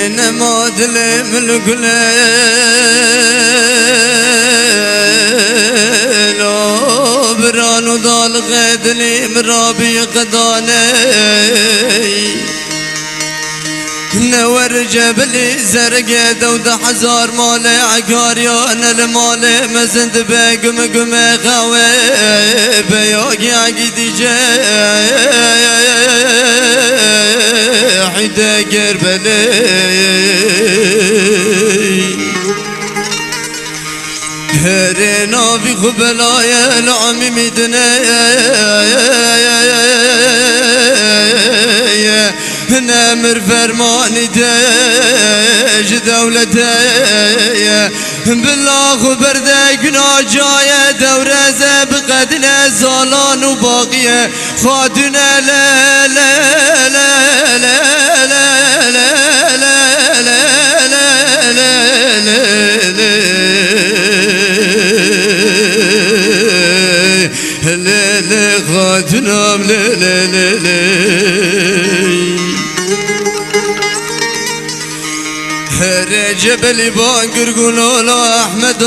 نماد الملقليل برانو دال غدلي مرابي قداني نور جبلي زرقه دود حزار مالي عقاريان المالي مزند بقم قم خوي بيوقي عقدي حيدا قربلي هرينا في خبلايا العمي مدني نمر فرماني داج دولتي بالله خبردك ناجايا دورة بقدنا زالان وباقية خادنا لا لا لا لا لا لا لا لا لا لا لا خادنا لا لا لا لا جبل بانقر قولوا له احمد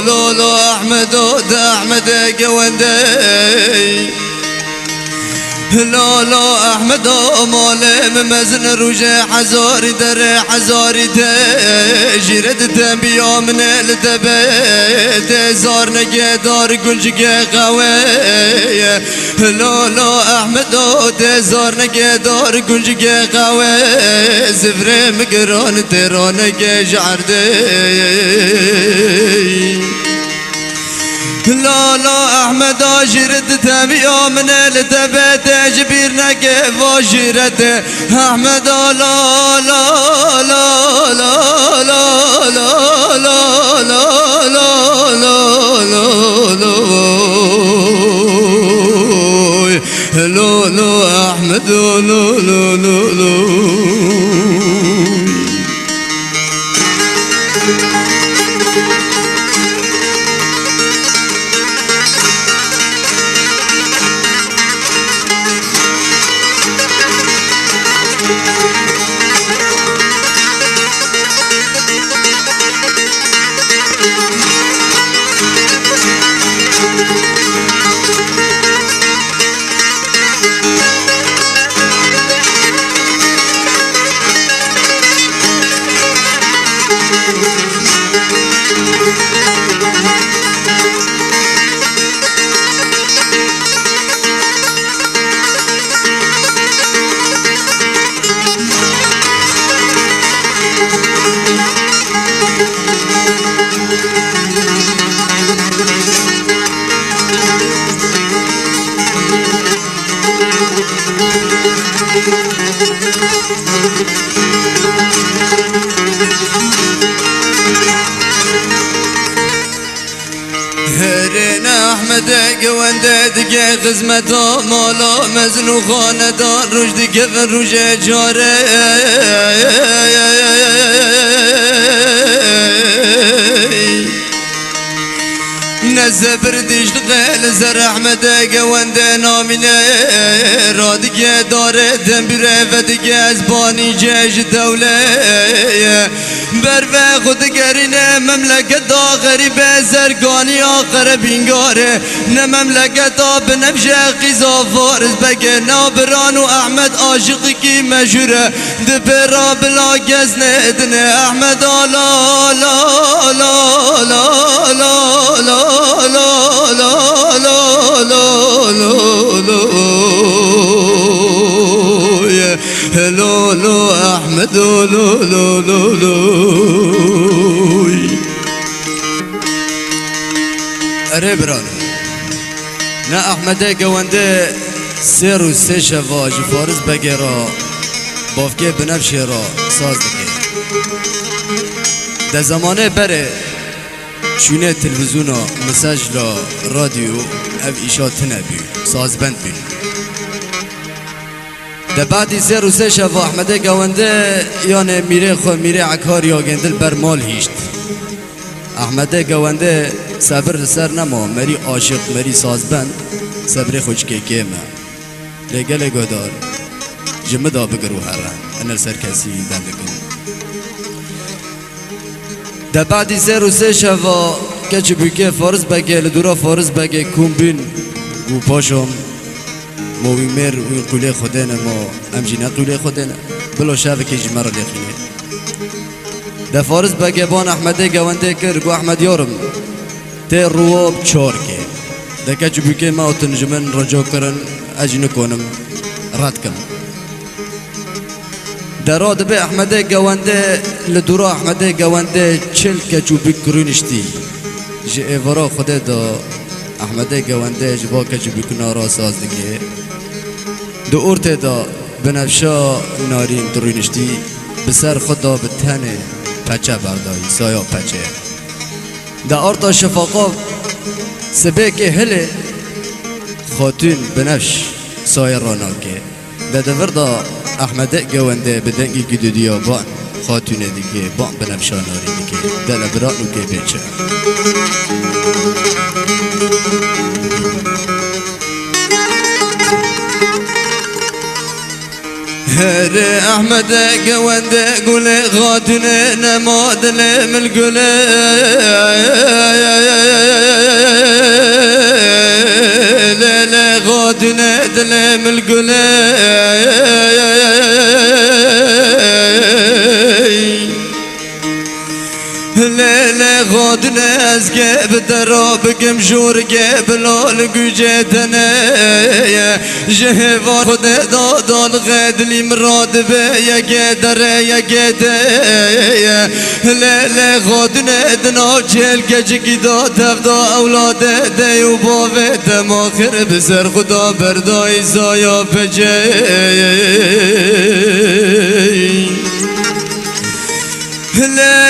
لولو احمد احمد قوندي لولو احمد مالي ممزن روجه حزاري در حزاري جرد تنبيا من الدبيت زار نقدار قنجق قوي لولو احمد زار نقدار قنجق قوي زفر مقران ترانق جعردي لا احمد اجرد تبيا من التبت جبير نقف اجرد احمد لا لا لا لا لا لا لا لا لا احمد لا لا لا هرينا احمد قوانده دقي خزمته مالا مزنو خاندان رشد كفن رجع جاره نزبر ديش غيل زر احمد قوانده نامينه رادقه داره دنبره ودقه ازباني جيش دوله بر خود گرینه مملکت غریب زرگانی آخر بینگاره نه مملکت بنفشه قیزا فارز بگه نابران و احمد عاشق کی مجوره دپرا بلا گزنه ادنه احمد لا لا لا لا لا لا لا لا لا لا احمد لا لا لا لا اره بران نه احمد گونده سه روز سه شواج فارز بگیرا بافکه بنفشه را ساز دکه در زمانه بره چونه تلویزیونا مساج لا رادیو او ایشا تنه بی ساز بند بی ده بعدی سه روز سه شب احمد گونده یعنی میره خو میره عکار یا گندل بر مال هیشت احمد گونده صبر سر نما مری عاشق مری سازبند صبر خوش که کیمه لقل قدار جمدا بقرو هرا أنا السركسي دلقن ده بعد سر و سه شوا کچ بوکه فارس بگه لدورا فارس بگه کومبین گو پاشم موی مر و قوله خودنه ما امجینه قوله خودنه بلا شو که جمر لیخینه ده فارس بگه بان احمده گونده کر گو احمد یارم تی رواب چار که ده کچ بوکه ما تنجمن رجا کرن اجنه کنم رد کنم دراد به احمده گونده لدورا احمده گونده چل کچو بکرونشتی جه ایورا خود دا احمده گونده جبا کچو بکنارا ساز دیگه دو ارت دا بنفشا نارین درونشتی بسر خدا به تنه پچه بردایی سایا پچه دا ارتا شفاقا سبه که هله خاتون بنفش سایه راناکه دا دور دا احمده گونده بدنگی گدو دیا بان خاتونه دیگه بان بنفشاناری دیگه دل برانو که بیچه هر احمده گونده گله خاتونه نماد من گله لا خاتونه دل من گله لیل خودن از گب درا بگم جور گب لال گوجه تنه جهوار خود دادال غدلی مراد به یگه دره یگه ده لیل خودن دنا چل گجگی دا تفدا اولاد ده و باوه دماخر بسر خدا بردای زایا پجه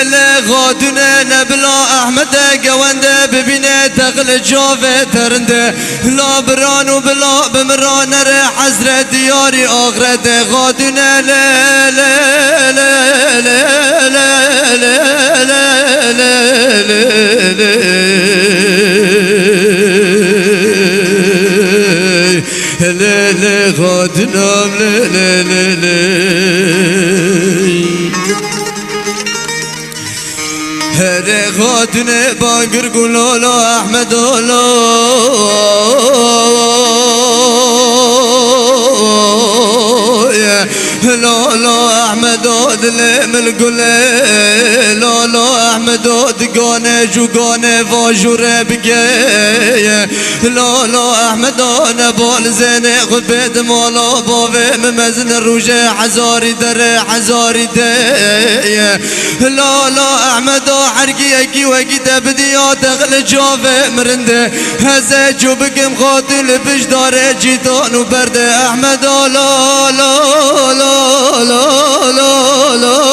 لا غادنا نبلا احمد قوانده ببینه تغل جاوه ترنده لا بران و بلا بمران ره حزر دیاری آخرت غادنا لا لا لا لا لا لا لا لا غادنا لا لا لا لا هر خاتون بانگر گلالا احمد لالا احمد دل من گله لالا احمد دگانه جوگانه واجوره بگه لالا احمد نبال زنه خود بید مالا باوه ممزن روژه حزاری دره حزاری ده لالا احمد حرقی اکی وکی تبدیا تغل جاوه مرنده هزه جو بگم خاطل بش داره جیتان و برده احمد لا لا لا لا لا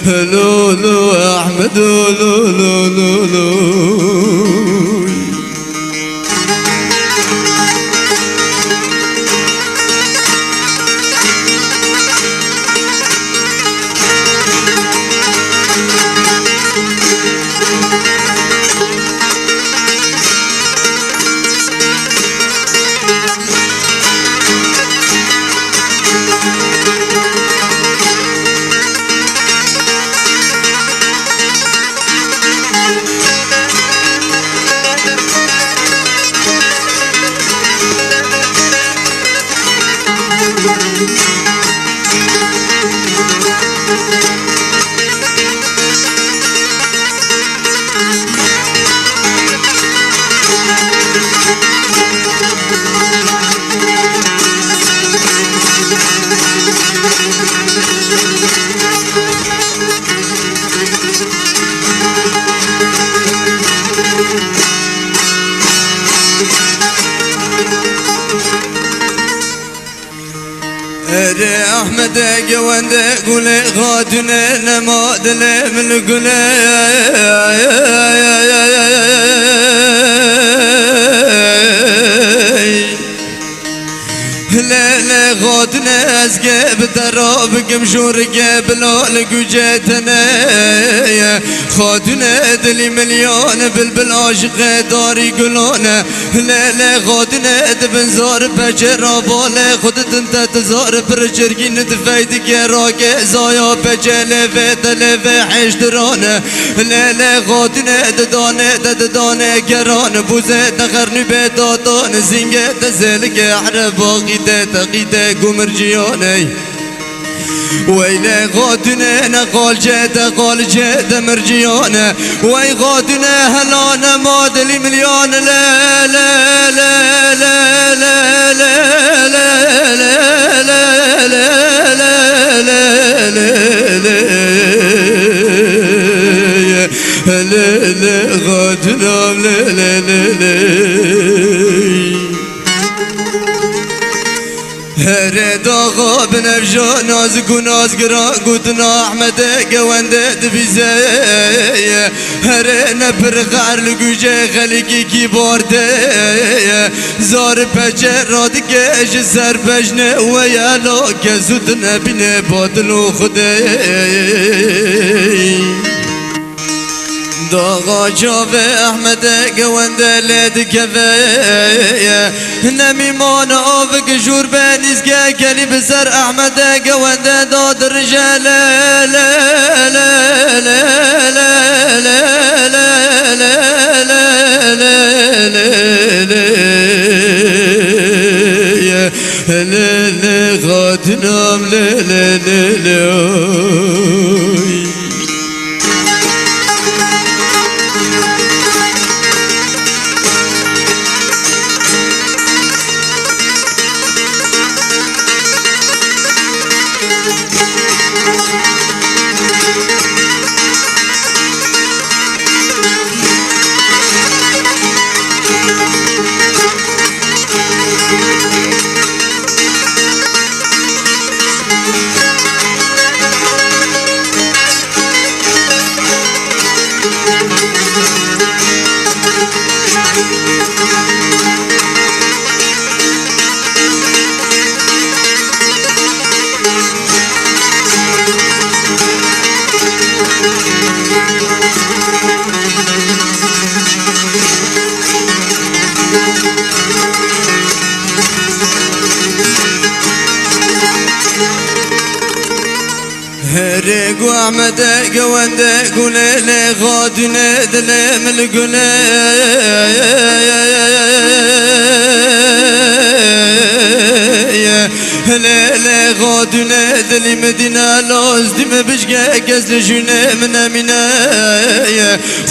لا لا لا احمد لا لا لا لا احمد قوانده قولي غادنا نما دلي من قولي لا غادنا أزقب دراب قمشور قبلو لقجتنا خادنا دلي مليون بلبل عاشق داري قلونا لا غادنا دبن زار بجر بالا خودت انت تزار برجرقين تفايد قراك زايا بجل فتل فحش درانا لا غادنا ددانا قران بوزة تخرني بدادان زنگة تزلق عرباقي تقيدة قمرجياني ويلي غادنا نقال جيت مرجيانا وي غادنا هلانا مادلي مليون لا لا لا لا لا لا لا لا لا غادنا لا لا لا هردا غاب نفجا نازق ونازقرا قدنا أحمد قواند دبيزي هر نبر غار لقوجي خلقي كيبار دي زار بجر رادك جسر بجن ويالا كزودنا بنا باطل خدي داغا جاوه احمد قواند لد كفايا نمي مانا آفك جور بانيزگا كلي بسر احمد قواند داد رجال لا لا لا لا لا لا غادنام لا لا لا لا هرقو أحمد قواند قولي غادنا دلم القولي لا غادنا دلي مدينة لازم بشقا قزل جنة من أمينة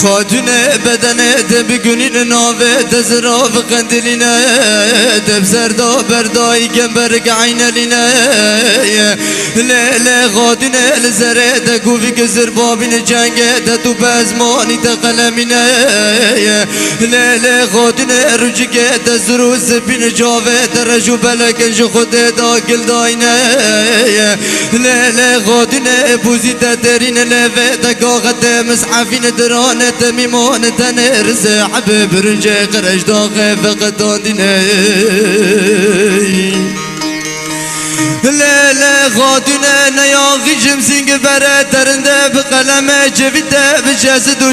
خادنا بدنا دبقنين نافة تزراف قندلنا دبسردا برداي جنبرق عين لنا لا غادنا لزرع دقو في كسر بابين جنگه دتو بزماني تقلمنا لا غادنا رجقه دزرو زبين جاوه درجو بلكنج خود داخل داينا لا غادنا بوزي تدرين لفه دقاقت مسحفين درانة ميمون تنرز حبب رنجه قرش داخل فقدان دينا لا غادنا نياغي جمسينگ برا درنده بقلمه جويده بجسد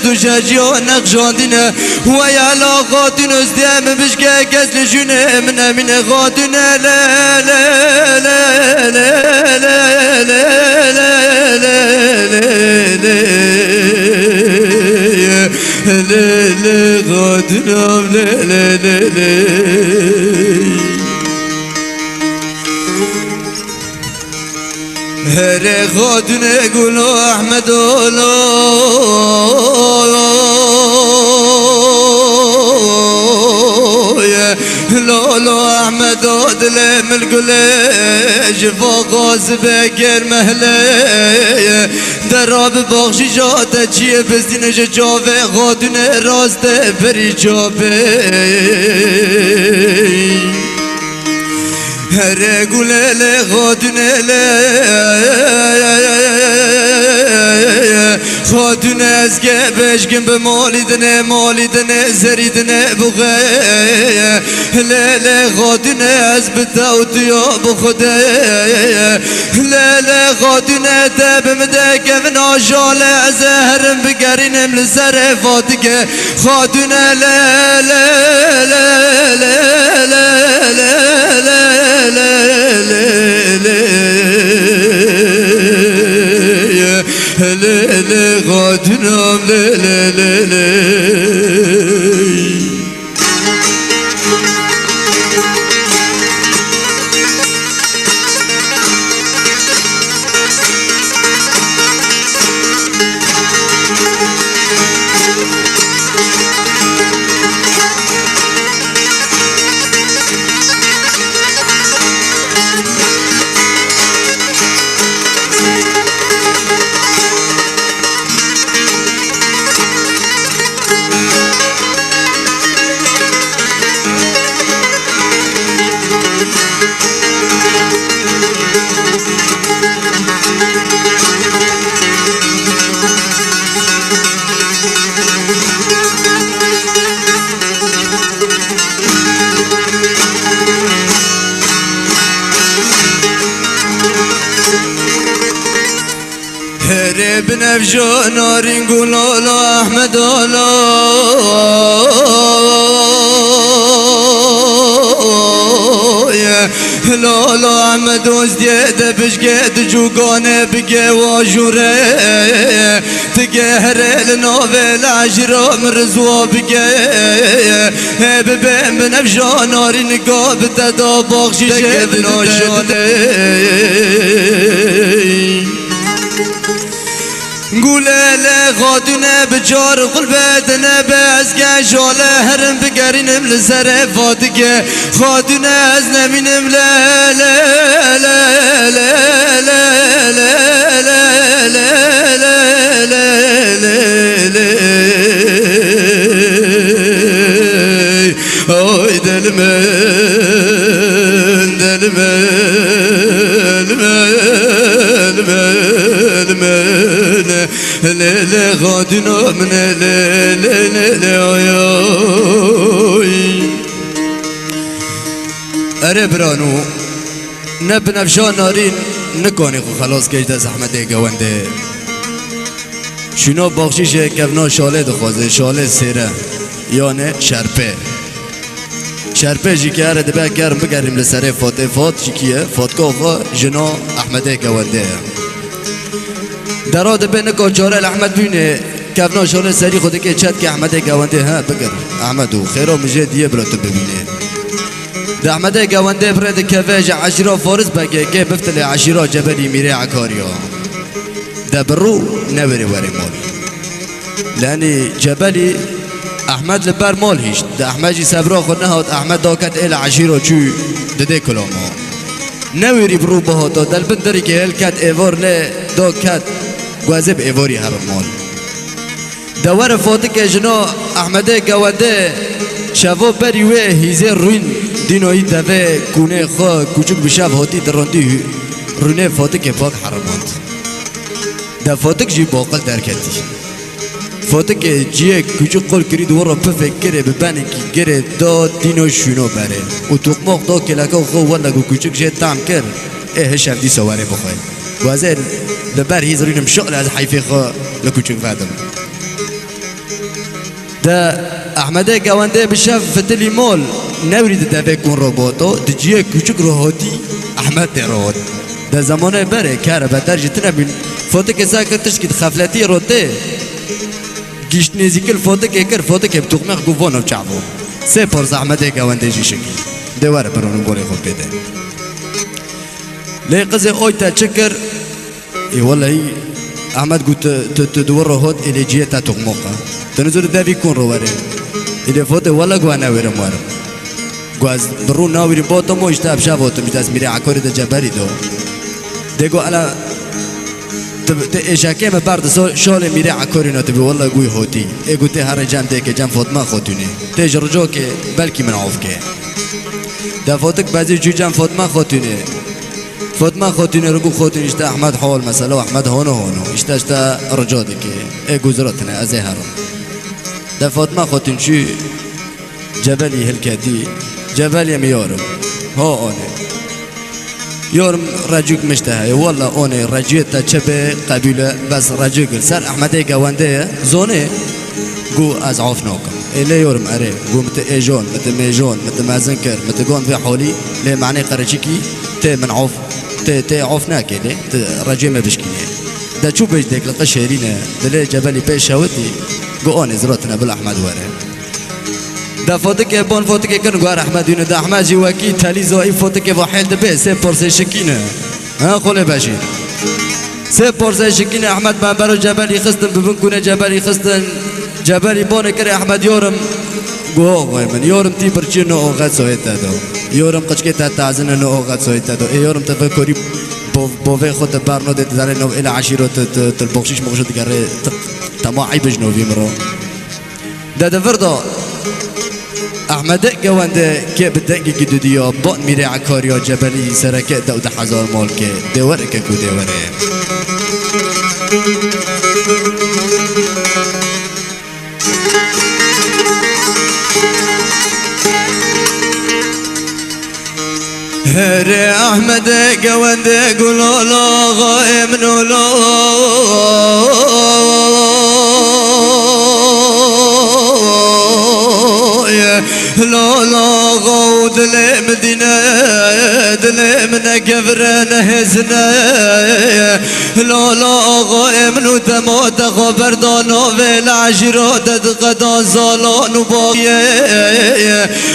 و جاجيو نقشاندينه ويالا غادنا ازديم بشكه قزل جونه من غادنا لا لا لا لا لا لا لا غادنا لا لا لا هر غادنا قولوا أحمد لولو أحمد دلم القلي جفا غاز بكر مهلي دراب باغشي جاتا چيه بزدين جاوه غادنا راست بری جاوه هر قولي غادنا خادون از که بشکن به مالیدنه زریدنه بغه لیل خادون از بتاوتیا بخده لیل خادون دبم دکم ناجال زهرم بگرینم لسر فاتگه خادون لیل غادنام بنفجو نارين قولوا أحمد لالا احمد وزديد بشقيد جوقانه بقى واجوره تقهر النوفل عشرة مرزوا بقى ببين بنفجو نارين قاب تدا باخشي شيب ناشانه قوله لغادونه بجار قلبتنا بازگه جاله هرم بگرینم لسر فاتگه خادونه از نمینم لا لا لا لا لا لا لا لا لا اوي دلمن لا غادنا من لا اره برانو نبنا بشان نارين نكوني خو خلاص كيش دا زحمته گونده شنو بخشیش کفنا شاله دخوازه شاله سیره یانه شرپه جی که اره دبه کرم بگریم لسره فات جی کیه فاتکا خواه جنا احمده گونده دراد بین کو چاره احمد بینه کفنا شاله سری خود که چت که احمده گونده ها بگر احمدو خیرا مجه دیه برا تو ببینه ده احمده گونده برد کفاج عشیرا فارس بگه که بفتل عشیرا جبلی میره عکاریا ده برو نوری وری مال لانی جبلی احمد لبر مال هیشت ده احمد جی سبرا خود نهاد احمد داکت ایل عشیرا چو دده کلاما نوری برو بهاتا دل بندری که ایل کت ایوار لی داکت گوزب ایواری هر مال دوار فاتک جنا احمده گونده شبا بریوه هیزه روین دینایی دوه کونه خواه کوچک بشب هاتی دراندی رونه فاتک پاک حرماند ده فاتک جی باقل درکتی فاتک جیه کوچک قول کرید ورا پفکره ببنی که گره داد دینو شونو بره و توقماق دا کلکا خواه ولگو کوچک جه تعم کر هشم دی سواره بخواه وازه لبر هیز روینم شغل از حیفه خواه لکوچک فادم ده احمده گونده بشف فتلی مال نورید ده بکن روباتو ده جیه کوچک رو هاتی احمد ده رو ده زمانه بره کاره بدر جتنه بین فاتک ساکرتش کد خفلتی رو ده گیشت نزیکل فاتک اکر فاتک بتوقمق گوانو چعبو سه پرز احمده گونده جی شکل ده واره برانو گولی خود بده لی قضی اوی تا چکر ای والله احمد قلت تدور هاد الى جيه تا تقمقه تنزل ده بيكون رواره الى فوت ولا قوانا ويرم وارم قواز برو ناويري بوتا مو اشتاب شابوتو ميتاز ميري عكوري ده جباري دو ديقو على اشاكي ما بارد شول ميري عكوري نو تبي والله قوي هوتي اي قلت هاري جام ديك جام فاطمه خوتوني تجرجوك بلكي من عوفك ده فوتك بازي جو جام فاطمه خوتوني فاطمه خوتين رجو خوتين اشتا احمد حول مثلا واحمد هونو اشتا رجادك اي جزرتنا ازهر ده فاطمه خوتين شو جبلي هلكدي جبل يميورم هو انا يورم رجوك مشتهي والله انا رجيت تشبه قبيله بس رجوك سر احمد جوانده زوني جو از عفنوكم إلى يورم أري جو مت إيجون مت ميجون مت مازنكر مت جون في حولي ليه معني قرشيكي تي من عف تي عفنا كده رجيم بشكيني ده شو بيجدك لقشيرينا ده ليه جبلي بيش هودي جو أنا زرتنا بالأحمد ورا ده فوتك بون فوتك كن جوار أحمد ينو ده أحمد جواكي تالي زوي فوتك وحيل ده بس بورسي شكينة ها خلي باشي سه بورسي شكينة أحمد ما برو جبلي خستن ببنكونه جبلي خستن جبلي بون كري أحمد يورم جوه من يورم تي برشي نو أوغات سويتا دو يورم قشكي تعزنا نو أوغات سويتا دو يورم تفكري بوفي خود بارنو ده تداري نو إلى عشيرة تلبخشيش مخشو تقري تماعي بجنو بيمرو ده دفردو أحمد جوانده كي بدأني جدوديو بون ميري عكاريو جبلي سركة داود حزار مالك دورك كو دوره هري أحمد جوانده قولوا لا غائم نولو لا لا غود لمدينة دلمنا كفرنا هزنا لا لا غائم نو تموت غبر دانو في العشرات قدا زالان باقي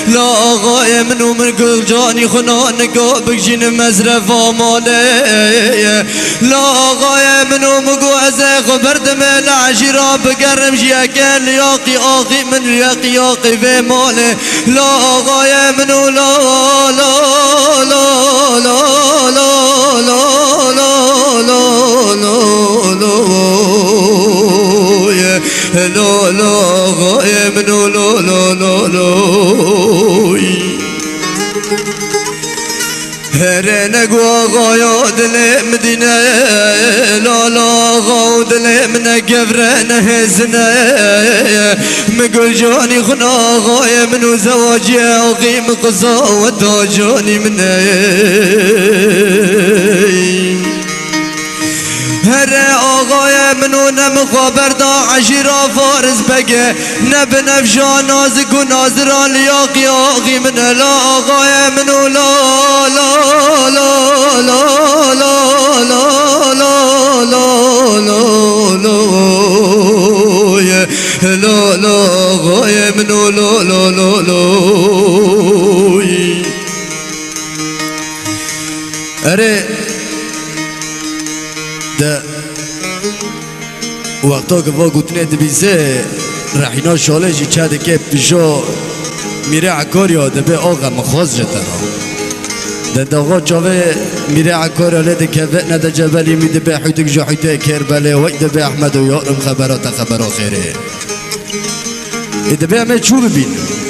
لا غائم نو من قل جاني خنان قابك جين مزرف آمالي لا غائم نو مقوز غبر دم العشرات بقرم جيكا لياقي آقي من ياقي في مالي لا غائم نو لا لا لا لا لا لا لا لا لا لا غائم نو لا لا لا لا هرنا قوا غايد لمدينة لا لا غاود لمنا قفرنا هزنا مقول جاني خنا غاية منو زواجي أغيم قصا وداجاني منا هر آقای منو نمخابر دا عشیرا فارز بگه نب نفشا نازک و نازران لیاقی آقی من لا آقای منو لا لا لا لا لا لا لا لا لا لا لا آقای منو لا لا لا لا اره ده وقتا که با گوتنه دبیزه رحینا شاله جی چه که پیشا میره عکاریا ده به آقا مخواز جتنا ده داغا چاوه میره عکاریا لیده که وقت ده جبلی میده به حیدک جا حیده کربله وی ده به احمد و یارم خبرات خبرا خیره ده به همه چو ببین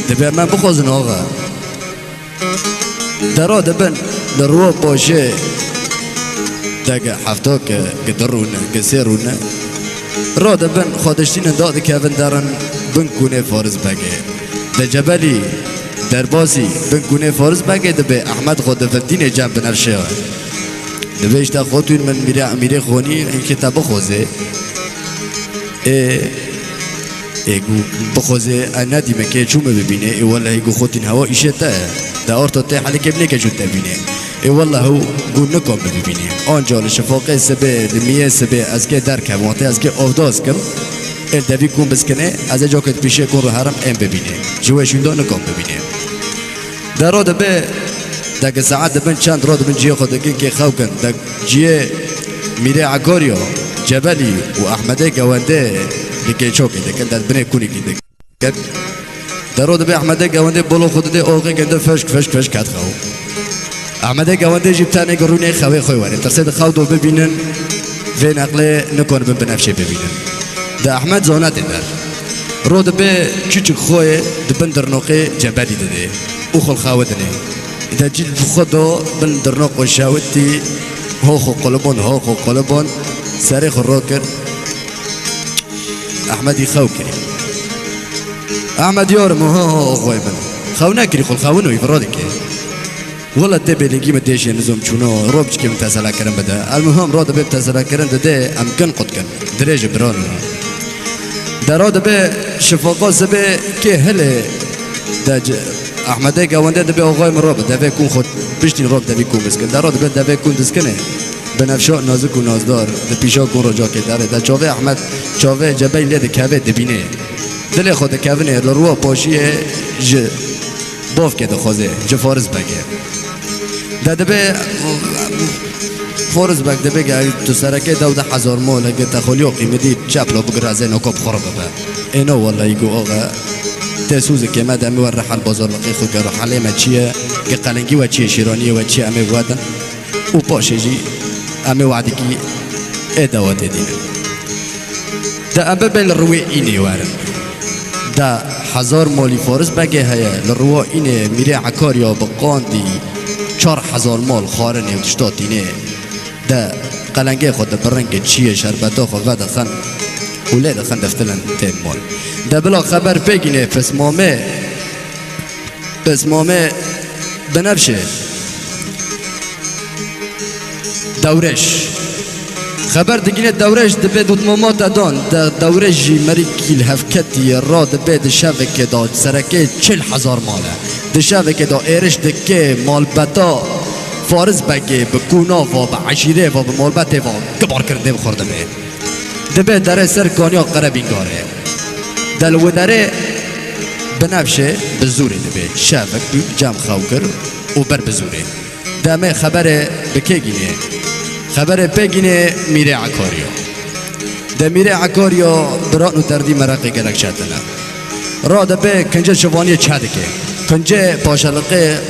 ده به همه بخوازن آقا درا ده بن در رو باشه دقا حفتاك قدرونا قسيرونا رادا بن خادشتين داد كافن دارن بنكوني فارز بقى ده جبلي درباسي بنكوني فارز بقى ده به احمد خود فدين جنب نرشه ده بيش ده خودتون من ميري اميري خوني این کتاب خوزه ایگو بخوزه انا دي مكي چوم ببینه ای والله ایگو خودتون هوا ایشه ده آرتا ته حالی که بنه که جود تبینه ای والله هو گون نکام ببینی آنجا لشفاقه سبه لمیه سبه از که درکم وقتی از که آفداز کم ال دوی کن بسکنه از اجا کت پیشه کن رو حرم ام ببینه جوهشون دا نکام ببینه در را دبه دک ساعت دبن چند را دبن جیه خودکن که خو کن دک جیه میره عکاریا جبلی و احمده گوانده لکه چوکی دکن در بنه کنی که دکن در را دبه احمده گوانده بلو خود ده آقه گنده فشک کت خو احمد جوانده جبتانه قرونه خوي خوي واره ترسد خودو ببینن و نقله نکن بنفشه ببینن ده احمد زانت در رود به küçük خوی دبن درنوقه جبلی دده او خل خاودنه اذا جيل خودو بن درنوق وشاوتي هوخو قلبون هوخو قلبون سريخ الروكر أحمد يخوكري أحمد يورم هو غويبن خونا كري خل خونو يفرودك والله تبي لقي مديش نزوم شنو روبش كي متسلا كرن بدا المهم رود بيب تسلا كرن ده أمكن قد كن دريج برون درود به شفاقا زبه که هله دج احمده گوانده دبه آقای مراب دبه کن خود بشتین راب دبه کن بسکن درود به دبه کن دسکنه بنفشا نازک و نازدار د پیشا کن رجا که داره در چاوه احمد چاوه جبه لید کبه دبینه دل خود کبنه لروا پاشیه ج باف که دخوازه ج فارز بگه دبه فورز بک دبه که تو سرکه 12,000 مال اگه تخولیو قیمتی چپلو بگر از اینو کب خرابه با اینو والله یگو آقا تسوز که مد امی ور رحل بازار لقی خود که رحله ما چیه که قلنگی و چیه شیرانی و چیه امی وادن و پاشه جی امی وعدی که ادوات دینه دا ابا بین روی اینی وارن دا 1000 مالی فورز بگه هیا لروا اینه میره عکاریا بقاندی 4000 مال خارنه و تشتاتینه ده قلنگه خود برنگ چیه شربتا خود و دخن اوله دخن دفتلن تیم مال ده بلا خبر بگینه پس مامه بنفشه دورش خبر دگینه دورش دبه دوت مامات دان ده دورش جی مری کیل هفکتی را دبه ده شوه که دا سرکه 40,000 ماله ده شوه که دا ایرش دکه مال بتا فارز بگه به کونا و به عشیره و به مالبت و گبار کرده بخورده به دبه داره سر کانیا قربین گاره دلو داره بنفشه بزوره دبه شفک جمع خواو کر و بر بزوره دمه خبر بکه گینه خبر بگینه میره عکاریا ده میره عکاریا بران و تردی مرقی گرک شدنه را دبه کنجه شوانی چده که کنجه پاشلقه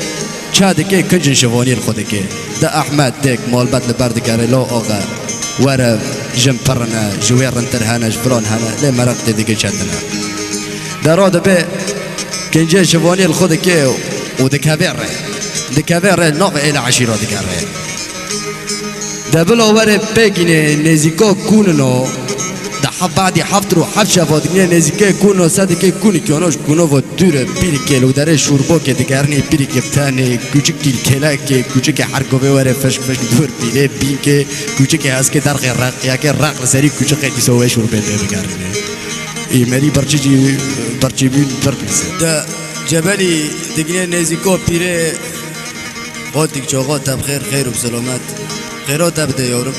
چاده که کنجن شوانی خوده که ده احمد دک مالبت لبرد کاره لا آقا وره جم پرنه جویر رنتر هنش فران هنه لی مرق دیگه چندنه ده را ده به کنجن شوانی خوده که و دکویر ناقه ایل عشیرا دکره ده بلا وره بگینه نزیکا کوننو بعدی 7 رو 7 شفاعت کنه نزدیک کنه صد که کنی که آنش کنه و دوره پیری کلو داره شوربا که دیگرنی پیری که تنه کوچک کیل کلا که کوچک هر گوه وره فش دور پیره بین که کوچک هست که در رق یا که رق سری کوچک دیسوه شوربه بگرنه ایمری برچی بین برپیسه ده جبلی دیگه نزدیکا پیره قاتیک چاقا تب خیر و سلامت خیرات بده یارم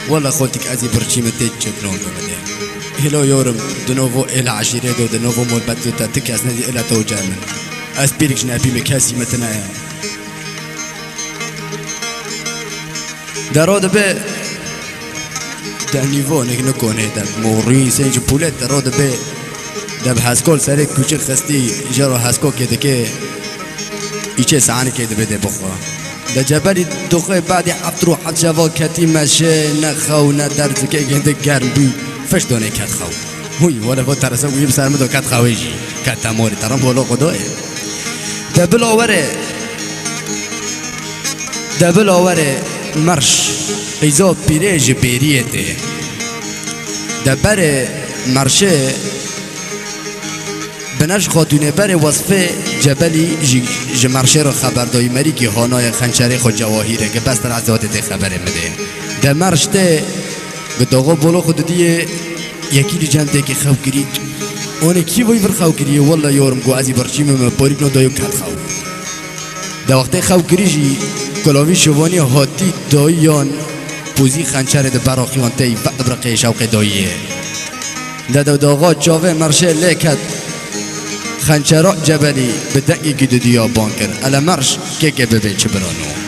والله خودك ازي برشيمة تيجي بنون بمدين هلو يورم دنوفو إلى عشيرة دو دنوفو مول بدو تاتك أسندي إلى توجامن أسبيرك جنابي مكاسي متنايا دارود بي دا نيفو نك نكونه دا مورين سينج بولت دارود بي دا بحاسكول سارك كوچك خستي جارو حاسكو كده كي إيچه سعاني كده بده بخوا ده جبلی دخوی بعدی 7 رو 7 جوا کتی مشه نخو ندرز که گنده گرم بی فش دانه کت خو هوی ولی با ترسه وی بسرمه دو کت خویجی کت تماری ترم بالا خدای دبل آوره مرش ایزا پیریج بیریه ده دبر مرشه بنش خاتونه بر وصفه جبلی جمرشه رو خبر دایی مری که هانای خنچره خود جواهیره که بس در عزاده ده خبره مده ده مرش ده به داغا بالا خود دیه یکی دی جنده که خواه کرید آنه کی وی بر خواه کریه والله یارم گو ازی برچیم من باریک نو دایو کت خواه ده وقتی خواه کریجی کلاوی شوانی هاتی داییان پوزی خنچره ده براخیوان تایی وقت برقه شوق داییه ده داغا چاوه مرشه لیکت خنچرا جبلی به دقی که دیا بانکر الا مرش که ببین چه برانو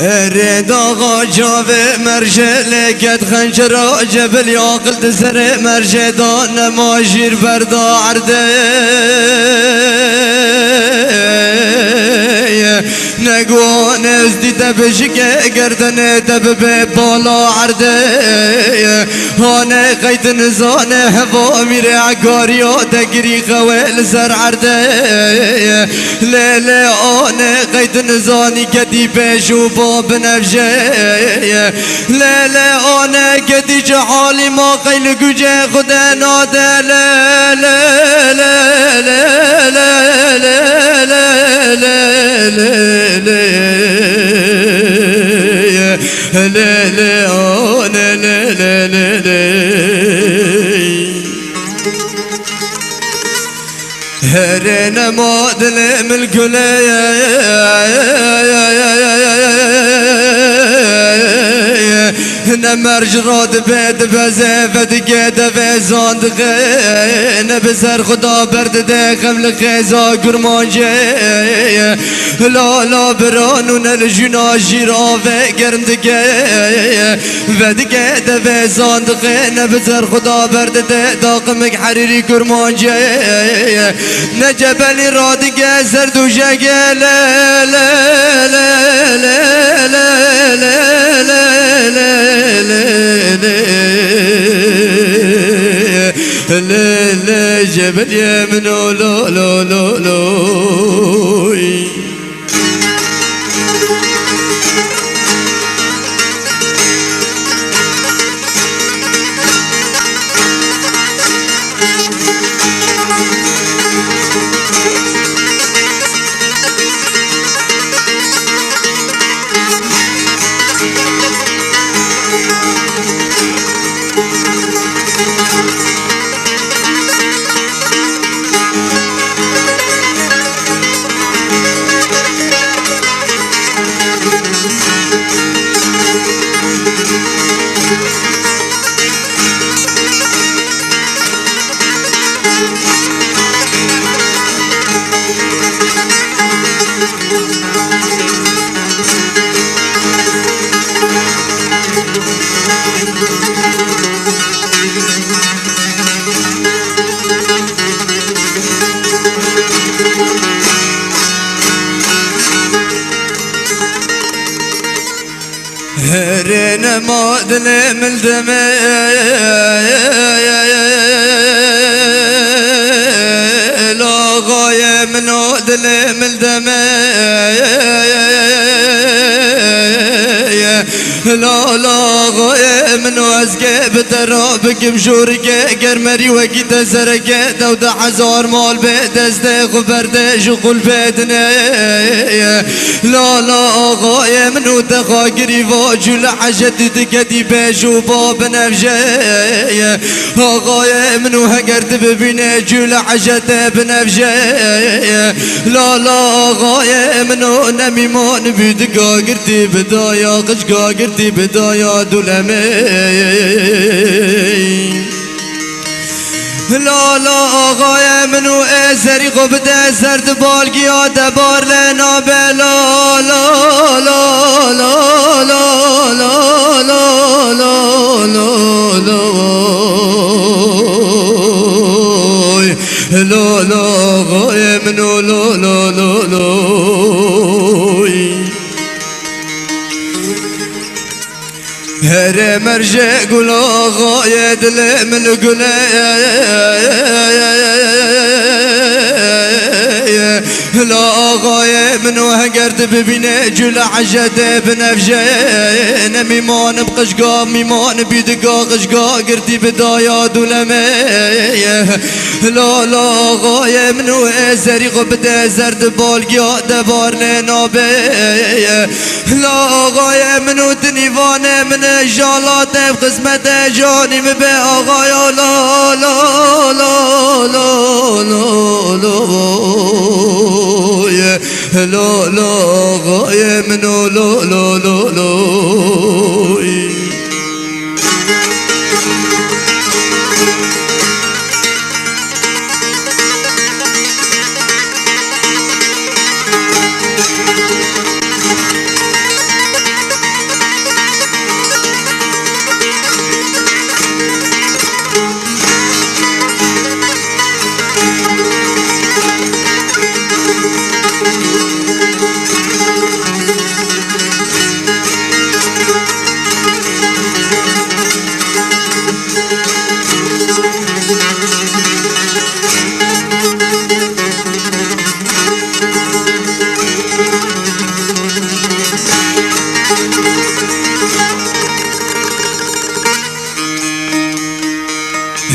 ريد آغا جاوه مرجه لکت خنجر جبل یاقل دزر مرجه دان ماجیر بردا عرده نگوان ازدی دبشگه گردن دب به بالا عرده هانه قید نزانه هوا میره عگاری و دگری خویل زر عرده لیله آنه قید نزانی گدی بجو با بنفجه لیله آنه گدی جحالی ما قیل گوجه خود ناده لیله هرين مودل ملكولي نمرج رود بيد بزفت قيد فيزان دقين بسر خدا برد دخم لخيزا قرمانجي لا لا برانون الجنا جيرافي قرن دقين فد قيد فيزان دقين بسر خدا برد داقمك حريري قرمانجي نجبلي راد قزر دو جاقل لا لا لا لا لا لا لا لا جبل يمن لو لو لو لو هرين مودل ملدمي لا غاية من ودل ملدمي لا لا غاية من وزقة بترابك بجورك قرمري وقيت زرقة دود حزار مال بدست خبرد شغل بدنا لا لا غاية من وتخاقري واجل حشد تكدي بجو باب نفجة غاية من وهقرت ببين جل حشد بنفجة لا لا غاية من نميمان بيدقا قرتي بدايا قشقا قرتي بدايا دولمي لا لا غاية منو ازري غبت سرد بالقيا دبار لنا بلا لا لا لا لا لا لا لا لا لا غاية منو لا لا لا لا هر مرجع قولا غاية دل من قولا لا غاية من وهقرت ببين جل عجد بنفجة ميمان بقشقا ميمان بيدقا قشقا قرتي بدايا دولمي لا لا غاية من وزري غبت زرد بالقيا دبار لنا بي لا غاية من دنيفان من جالات بقسمت جاني مبي غاية لا لا لا لا لا لا لا لا غاية منو لا لا لا لا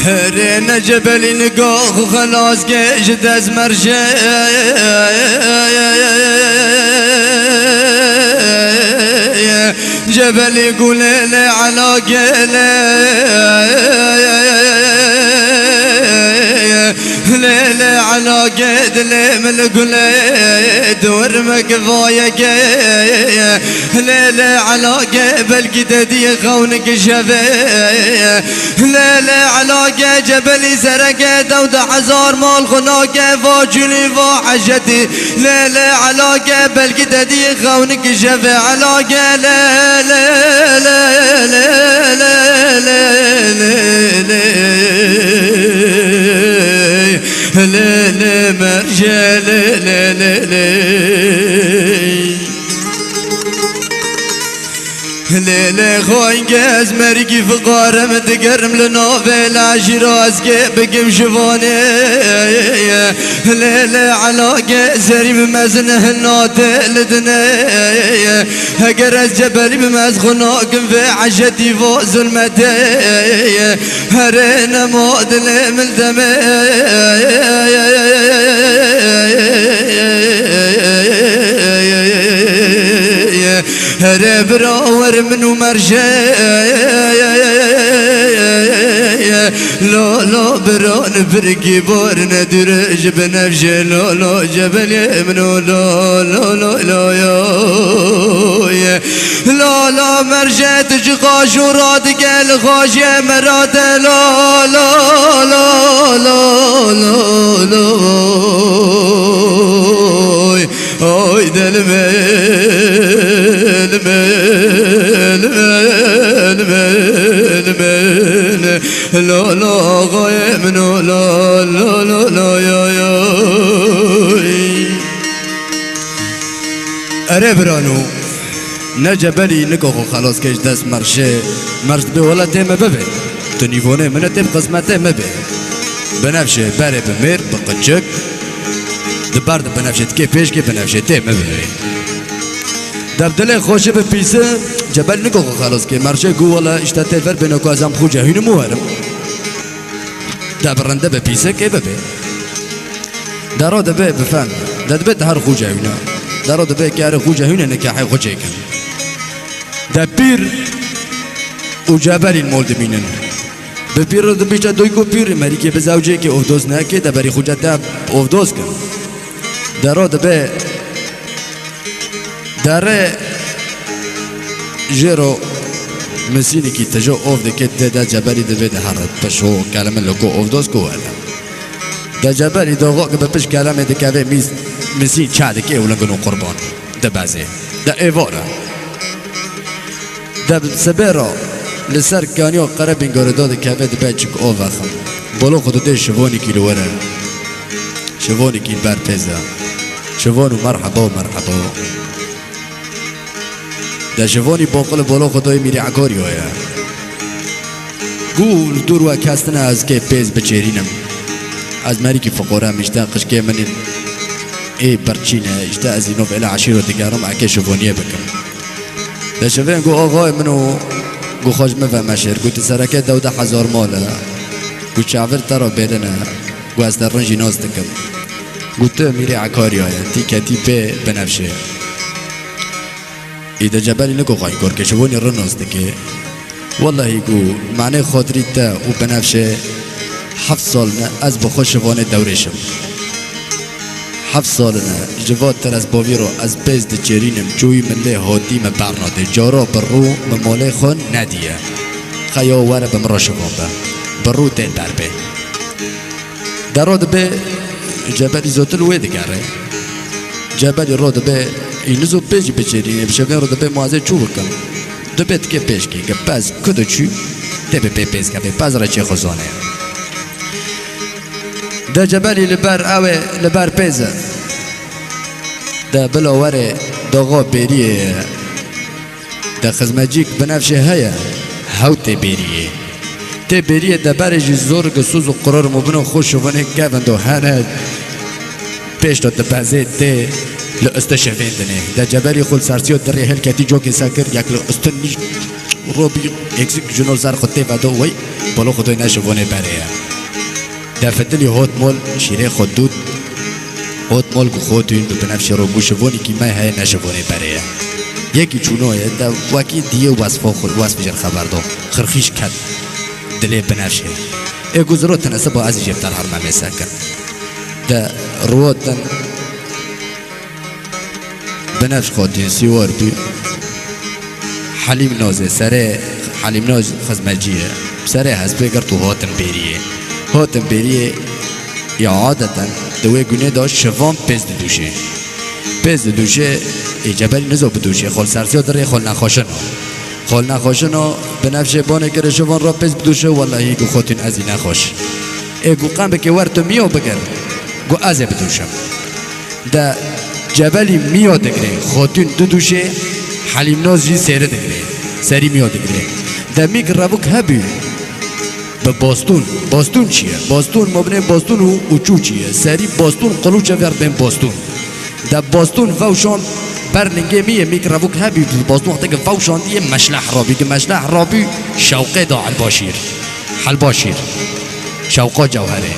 هرين جبل نقاخ خلاص جد از مرجع جبل يقول لي على قلي ليلة على قيد لي من القليد ورمك ضايق ليلة على قبل قددي خونك شفي ليلة على جبل سرق دود حزار مال خناك فاجلي فاحشتي ليلة على قبل قددي خونك شفي على ليلة مرجع ليلة خوين قاز مرقي فقارة متقرم لنوفل عشراز بقم شفوني ليلة علاقة زري بمزنه النوتة لدني هقرز جبلي بمز خناقم في عشتي فوق ظلمتي هرين مود لي من دمي هرب راور منو مرجع لا بران برقي بورنا درج بنفجي لا جبل يمنو لا مرجع تجقاش وراد قال خاش يا مراد لا اوي لا غاية منو لا يا أربرانو نجبلي نكوخو خلاص كيش دست مرش بي ولا تيم ببي تنيفوني من تيم قسمته مبي بنفشه باري بمير بقنجك دبارد بنفشه تكي بيش كي بنفشه تيم مبي دبدله خوشه به پیسه جبل نگو خلاص که مرشه گو والا اشتا تلفر بینو که ازم خوجه هینو موهرم دبرنده به پیسه که ببه دارو دبه بفهم دبه ده هر خوجه هینا دارو دبه که هر خوجه هینا نکاحی خوجه کن دبیر و جبل المولد مینن بپیر رو دبیچه دوی کو پیر مری که بزوجه که افدوز نکه دبری خوجه دب افدوز کن دارو دبه داره جيرو مسيني كي تجو اوف دكت دا جبالي دبيد حرد بشو كلام لوكو اوف دوس كو دا جبالي دو غوك بپش كلام دكاوي مسين چاد كي ولنگنو قربان دا بازي دا ايفورا دا سبيرو لسر كانيو قرب انگوردو دكاوي دبيچك اوف اخم بولو خدو دي شفوني كي لورا شفوني كي بارتزا شفونو مرحبا دا جوانی باقل بالا خدای میری عکاری هایا گول دور و کستن از که پیز بچرینم از مری که فقوره میشته قشکه من ای برچینه اشته از اینو فعلا عشیر و دیگرم عکه جوانیه بکم دا جوان گو آقای منو گو خوش مفهمشیر گو تسرکه دوده 1000 ماله گو چاور ترا بیرنه گو از در رنجی ناز دکم گو تو میری عکاری هایا تی کتی به بنفشه إذا جبالي نكو خاين كور كشووني رنوس دكي والله يقول معنى خاطري تا وبنفشه 7 سالنا از بخوش شواني دوريشم 7 سالنا جواد تر از باويرو از بيز دجرينم جوي من لي هادي من برناده جارا برو ممالي خون نديه خيا وره بمرا شوان با برو دل دربه دراد به جبالي زوتل ويد گره جبالي راد به اینو پیش بچرینه بشکن رو دبه موازه چوب کن دبت که پیش کی که پس کدو چی تبه پیش که پس را چه خزانه دا جبلی لبر اوه لبر پیزه دا بلاوره داغا بیریه دا خزمجیک بنفشه هیا هاوت بیریه تی بیریه دا برجی زورگ سوز و قرار مبنو خوش ونه گوند و هنه پیش داد بازه تی لأستشفين دني دا جبالي خل سارسيو دري هل كتي جوكي ساكر ياكل استني روبي اكزيك جنول زار خطي بعدو وي بلو خدوي نشوفوني بريا دفتلي هوت مول شيري خدود هوت مول خودين بنفس رو شوفوني كي ما هي نشوفوني بريا يكي چونو دا واكي ديه وصفه خود وصف جر خبر دو خرخيش كد دلي بنفشه اگوزرو تنسبه از جفتر هر ممسكن دا روتن بنفش خودين سيور بي حليم نوزه سره حليم نوز خزمجيه سره حسبه گرتو هاتن بيريه يا عادة دوی گونه داشت شوام پز دوشه جبلی نزو بدوشه خال سرسیا داره خال نخوشنو بنفشه بانه که شوان را پز بدوشه والله گو خودتون ازی نخوش گو قم بکه ورتو میو بگر گو ازه بدوشم دا جبلی میو دگره خودتون دوشه حلیم ناز جی سیره دگره سری میو دگره دا میگ ربوک هبی باستون چیه؟ باستون مبنی باستون و چو چیه؟ سری باستون قلوچه ورد بین باستون دا باستون فوشان برنگه میه میکروک هبی باستون وقتی که فوشان دیه مشلح رابی که مشلح رابی شوقه دا حلباشیر شوقه جوهره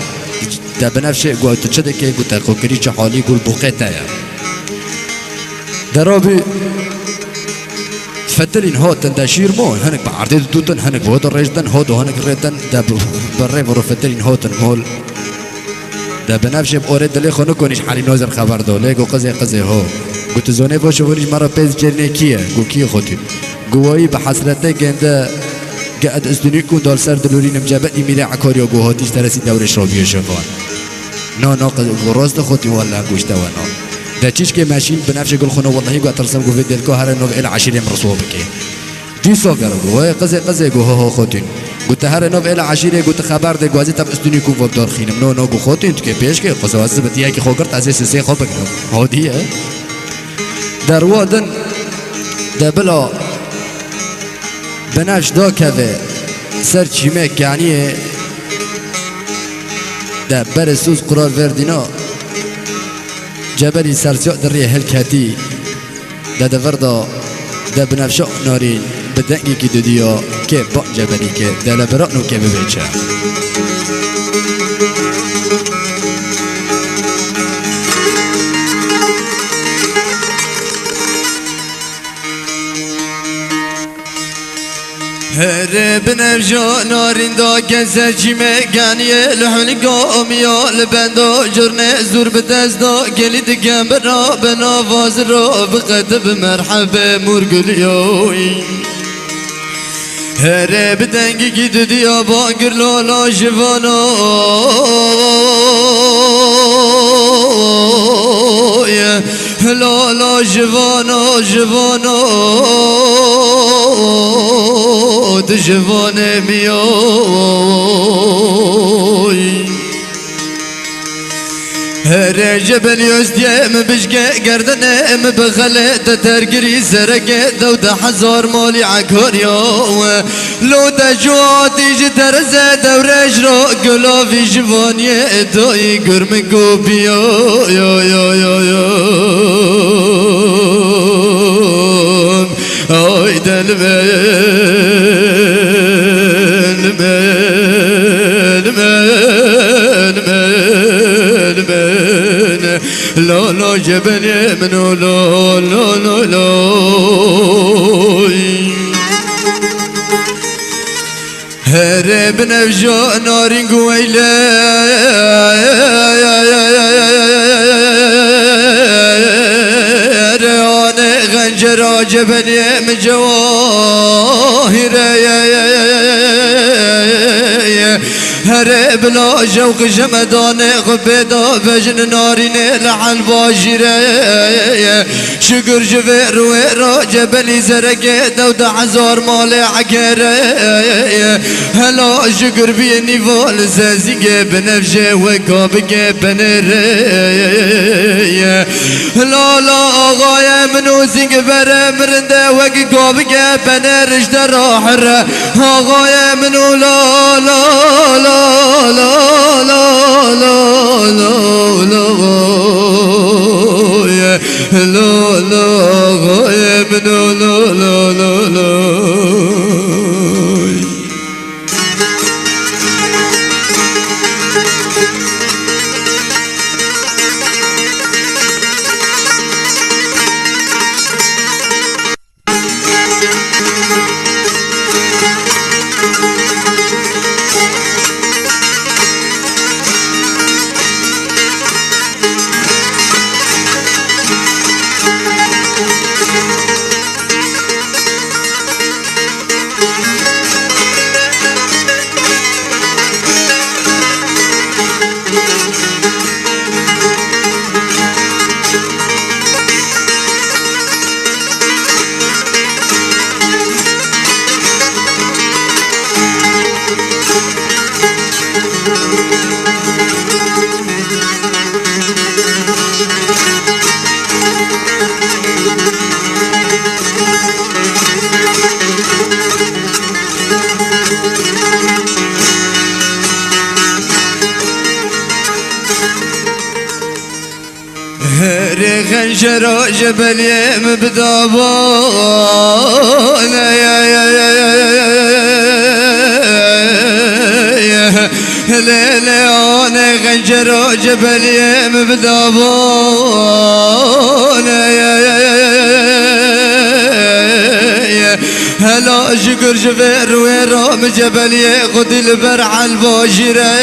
دا بنفشه گوه چه که گوه تقوکری چه حالی گول بوقه تایه دا رابی فتلين هوتن دا شير مو هنك بعرض دوتن هنك بهود الرجدن هود وهنك ريتن دا بري برو فتلين هوتن مول دا بنفش بأورد دلي خونو كونيش حالي نوزر خبر دو ليگو قزي هو قلت زوني باشو ونيش مرا بيز جرني كيه قو كيه خوتي قوائي بحسرته گنده قاعد ازدني كون دال سر دلورين مجابت يميلي عكاريو قو هاتيش ترسي دورش رابيو شفان نا قو راست خوتي والله قوش دوانا دا چیز که ماشین بنفش گل خونه والله گو اترسم گو ویدیل کو هر نو ال 10 مرسوب کی دی سوفر گو قزه گو ها خودین گو ته هر نو ال 10 گو ته خبر ده گوازی تب استونی کو و دار خینم نو گو خودین تو که پیش که قزواز بتیا کی خوگرت از سه خوب بگم هادیه در وادن دبلا بنفش دا که سر چیمه یعنی دا برسوز قرار وردینا جبلي سرسيو دريه هلكاتي دا دفردا دا بنفشو نارين بدنگي كي دوديو كي با جبلي كي دا لبرانو كي ببيچه هر بنفجو نارين دا گزه جيمه گانيه لحن قوميو لبندو جرنه زور بدست دا گلید گمبرا بناواز رو بقدب مرحبا مرگلیوی هر بدنگی کی دودیا باگر لالا جوانو لالا جوانو د جوان میوی هر جبل يزديم بشقى قردنم بخلت ترقري سرقة دود حزار مالي عكاريو لو دجواتي جترزة دورج رو قلافي جواني دوي قرمكو بيو يو يو يو يو اوي لا جبل منو لا هر بنفجو نارين قويلة ريان غنجرة جبل من جواهر هر بلا جوق جمدان غبدا بجن نارين لعن باجره شكر جفير ويرا جبلي زرقه دود عزار مال عقره هلا شكر بيني فول زازيقه بنفجه وقابقه بنره لا آغاية منو زنق بره مرنده وقابقه بنرش دراحره آغاية منو لا غايب لا هري خنجر جبل يم بدابون ليلي خنجر جبل يم بدابون هلا شكر جبر ويرام جبل ياخد البرع البوشرة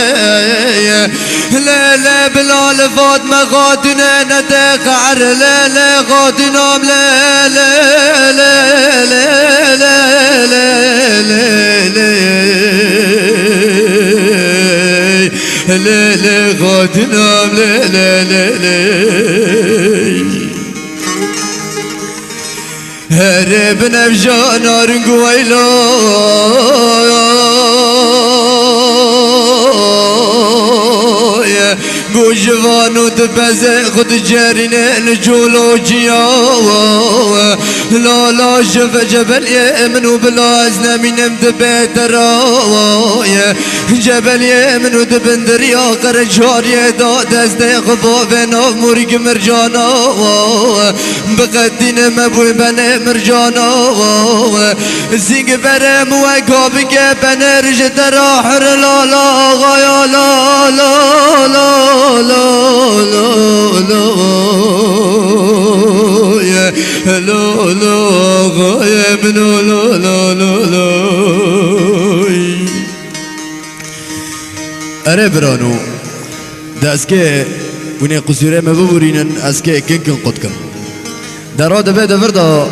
لا لا بلال فاطمة خاتنا نتقعر لا لا خاتنام لا لا لا لا لا لا لا لا خاتنام لا لا لا لا هرب نفجان أرنقويلو جوانو دبزه خود جرين الجولوجيا لا لا شف جبل يمنو بلا ازنمينم دبترا جبل يمنو دبندريا قرجار يدا دست خفافنا مرق مرجانا بقدين مبوي بن مرجانا زيق برم وقابق بنرج تراحر لا لا غايا لا لا لا لا لا لا يا لا لا غايا من لا لا لا لا أنا برانو ده أسكي وني قصيرة ما بورينن أسكي كن قدكم دراد به دفردا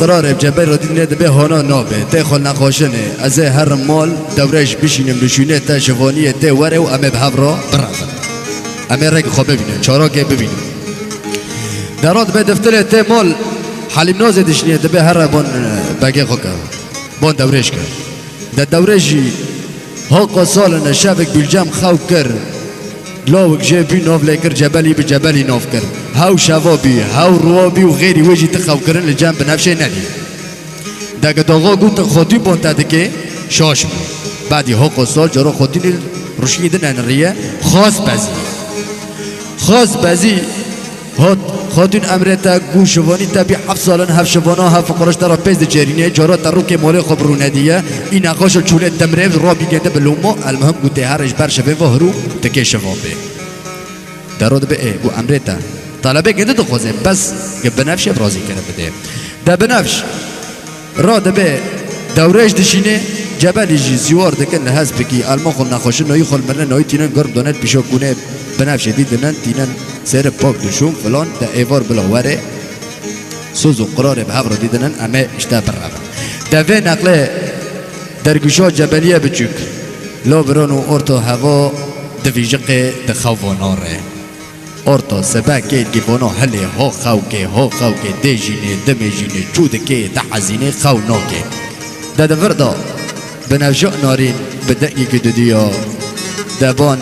قرار بجبل ردين دبه هانا نابه تخل نقاشنه از هر مال دورش بشینم نشونه تا شوانیه ته وره و امه بهبرا برازن امه رگ خواب ببینه چاراگه ببینه دراد به دفتر ته مال حلیم نازه دشنیه دبه هر بان بگه خوکه بان دورش کرد در دورشی ها سال نشبک بلجم خواب کرد لاوك جابي نوف لكر جبلي بجبلي نوف كر هاو شبابي هاو روابي وغيري وجي تخاو كرن الجنب نفسي نالي داك دوغو قلت خودي بونتا دكي شاش بعدي هوكو سال جرو خودين رشني دن الريا خاص بازي هات خودين امرتا گوشواني تبي 7 سالن هف شوانا هف قرش ترى بيز جرينه جرا تروك مول خبرونه ديه این نقاش چونه تمريز رابي گنده بلومو المهم قلت هرج برشفه وهرو تكي شفافه درود به بو امرتا طلبه گنده تخوزه بس بنفش برازي کنه بده ده بنفش را به دورش دشینه جبل جی زیوار دکن لحظ بکی المان خل نخوش نایی خل مرن نایی تینن گرم دانت پیشا کنه بنفش دیدنن تینن سر پاک دشون فلان ده ایوار بلا وره سوز و قرار به هفر دیدنن امه اشته برابر ده نقله درگوشا جبلیه بچوک لا برانو ارتا هوا دویجق دخواناره ارتا سبکه گیوانا هله ها خوکه دیجینه دمیجینه چودکه دحزینه خوناکه ده دوردا بنفجع نارین بدقی که دودیا دبان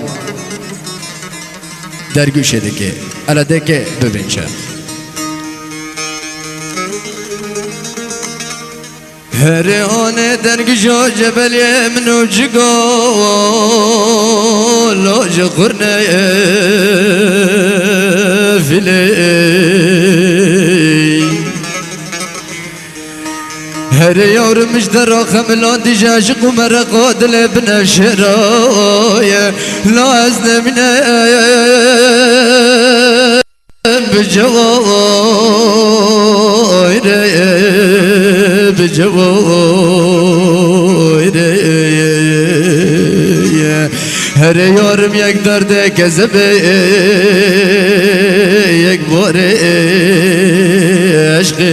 درگوشه دکه الا دکه ببینشه هر آن درگوشا جبل منو جگا لاج قرنه فیلی هر یار مجدرا خملان دی جاشق و مرقا دل بنفشرای لا از نمینه بجوای هر یارم یک درد کذبه یک باره عشقه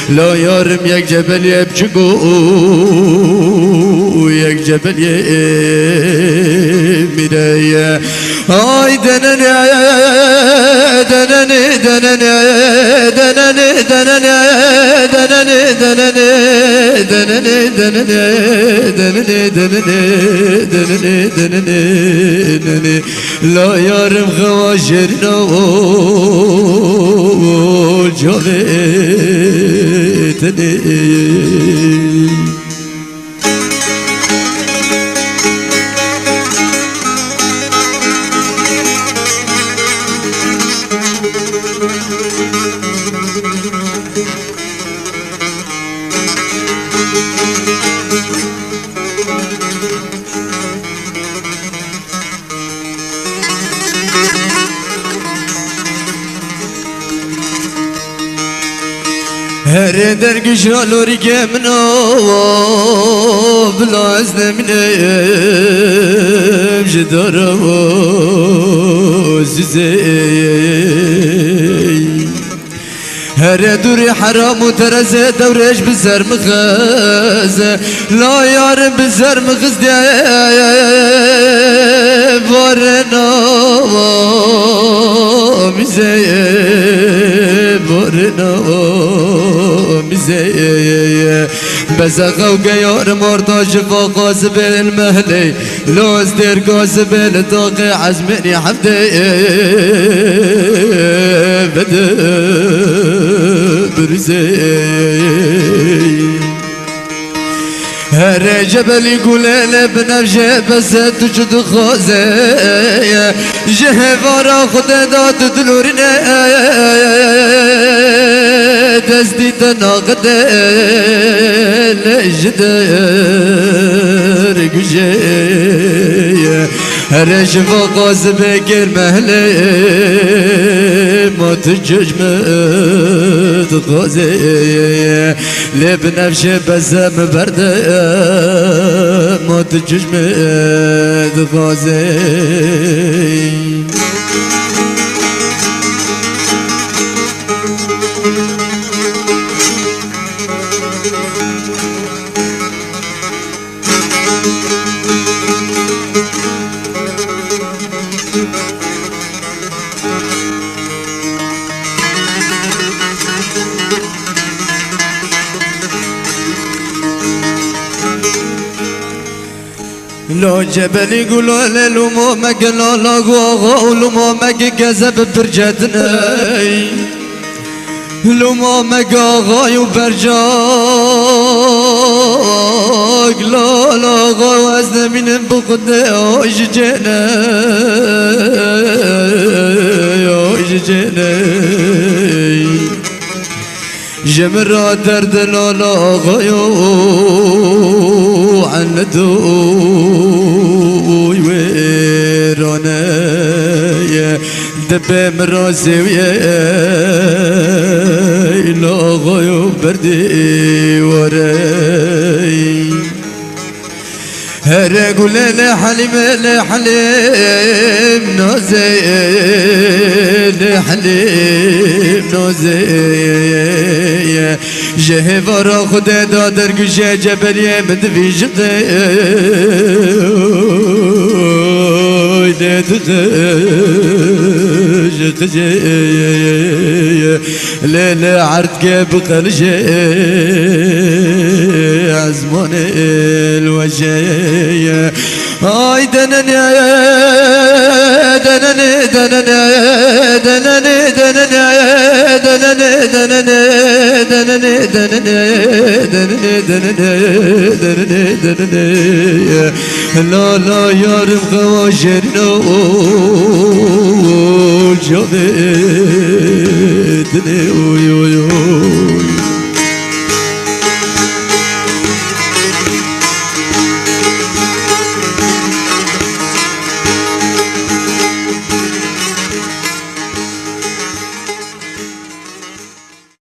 لا یارم یک جبل یبچگو یک جبل میره آی دننه دننه دننه دننه دننه دننه دننه دننه دننه دننه دننه دننه دننه لا یارم خواشرنا جاویتنه درگش لوری که منو بلا از نمینم جدارم زیزی هر دوری حرام و ترزه دورش بزر مغز لا یار بزر مغز دی بارنا میزه بارنا میزه بزاقو گیار مرتاج با قاسب المهلي لوز دير قاسب الطاقي عزمني حمدي بدا برزي هر جبل يقول انا بنفجه بس تجد خوزي جهفارا خدا داد دلورنا دزدي تناقد لجدر قجي هر شفا قاسب كرمهلي ما تججمت غازي لبنفشه بزم برده ما تججمت غازي لو جبل يقولوا للمو مقلا لاغو لمو مق كذب برجتنا لمو مقاغا يبرجاك لا لاغا وزن من بقد اوججنا اوججنا جمرة درد لا لاغا يو عندو ويرانا دب مراسي لا غيو بردي وراي هر قول لحليم لحليم نوزي لحليم نوزي جهفارا خدا دادر قشة جبل يمد في جبدي لا عرض جاب قلجي عزمان الوجه هاي دنني دنني دنني دنني دنني دنني دنني دنني دنني دنني لا لا يارم غواجرنا جادي دني